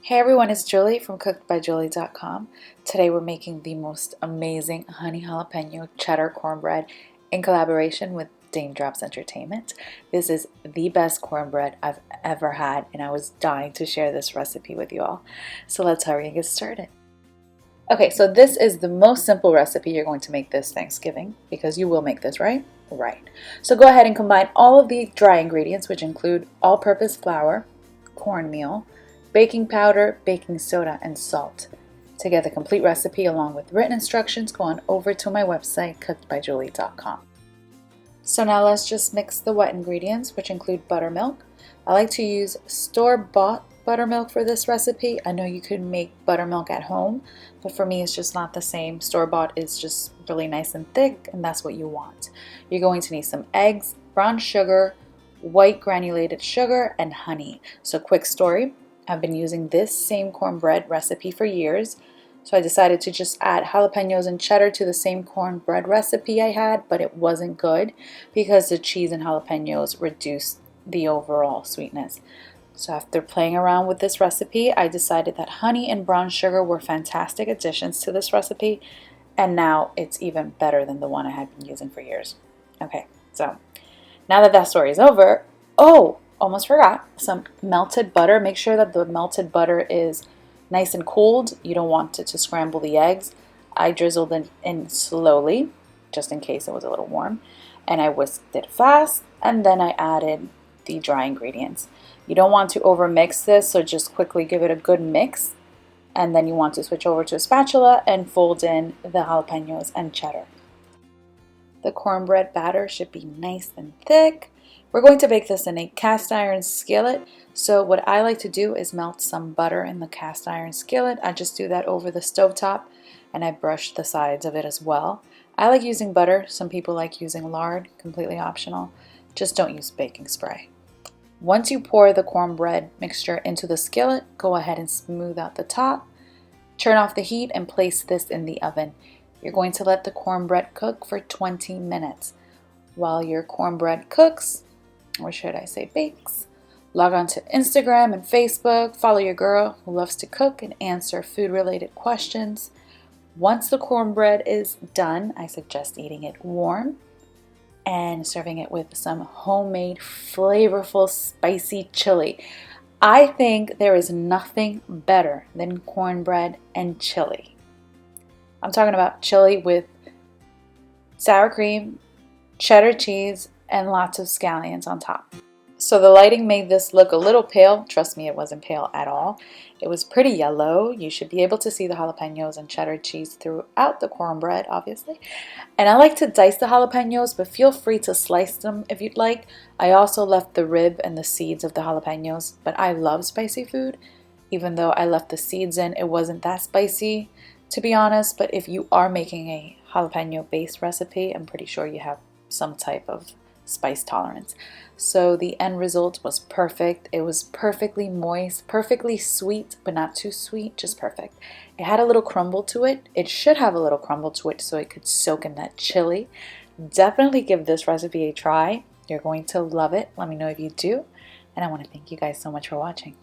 Hey everyone, it's Julie from cookedbyjulie.com. Today we're making the most amazing honey jalapeno cheddar cornbread in collaboration with Dame Drops Entertainment. This is the best cornbread I've ever had, and I was dying to share this recipe with you all. So let's hurry and get started. Okay, so this is the most simple recipe you're going to make this Thanksgiving, because you will make this, right? Right. So go ahead and combine all of the dry ingredients, which include all-purpose flour, cornmeal, baking powder, baking soda, and salt. To get the complete recipe along with written instructions, go on over to my website, cookedbyjulie.com. So now let's just mix the wet ingredients, which include buttermilk. I like to use store-bought buttermilk for this recipe. I know you could make buttermilk at home, but for me it's just not the same. Store-bought is just really nice and thick, and that's what you want. You're going to need some eggs, brown sugar, white granulated sugar, and honey. So quick story. I've been using this same cornbread recipe for years, so I decided to just add jalapenos and cheddar to the same cornbread recipe I had, but it wasn't good because the cheese and jalapenos reduced the overall sweetness. So after playing around with this recipe, I decided that honey and brown sugar were fantastic additions to this recipe, and now it's even better than the one I had been using for years. Okay, so now that story is over, almost forgot, some melted butter. Make sure that the melted butter is nice and cooled. You don't want it to scramble the eggs. I drizzled it in slowly, just in case it was a little warm, and I whisked it fast, and then I added the dry ingredients. You don't want to overmix this, so just quickly give it a good mix, and then you want to switch over to a spatula and fold in the jalapenos and cheddar. The cornbread batter should be nice and thick. We're going to bake this in a cast iron skillet. So what I like to do is melt some butter in the cast iron skillet. I just do that over the stovetop, and I brush the sides of it as well. I like using butter. Some people like using lard, completely optional. Just don't use baking spray. Once you pour the cornbread mixture into the skillet, go ahead and smooth out the top. Turn off the heat and place this in the oven. You're going to let the cornbread cook for 20 minutes. While your cornbread cooks, or should I say bakes, log on to Instagram and Facebook, follow your girl who loves to cook and answer food-related questions. Once the cornbread is done, I suggest eating it warm and serving it with some homemade, flavorful, spicy chili. I think there is nothing better than cornbread and chili. I'm talking about chili with sour cream, cheddar cheese, and lots of scallions on top. So the lighting made this look a little pale. Trust me, it wasn't pale at all. It was pretty yellow. You should be able to see the jalapenos and cheddar cheese throughout the cornbread, obviously. And I like to dice the jalapenos, but feel free to slice them if you'd like. I also left the rib and the seeds of the jalapenos, but I love spicy food. Even though I left the seeds in, it wasn't that spicy, to be honest. But if you are making a jalapeno-based recipe, I'm pretty sure you have some type of spice tolerance. So the end result was perfect. It was perfectly moist, perfectly sweet, but not too sweet, just perfect. It had a little crumble to it. It should have a little crumble to it so it could soak in that chili. Definitely give this recipe a try. You're going to love it. Let me know if you do. And I want to thank you guys so much for watching.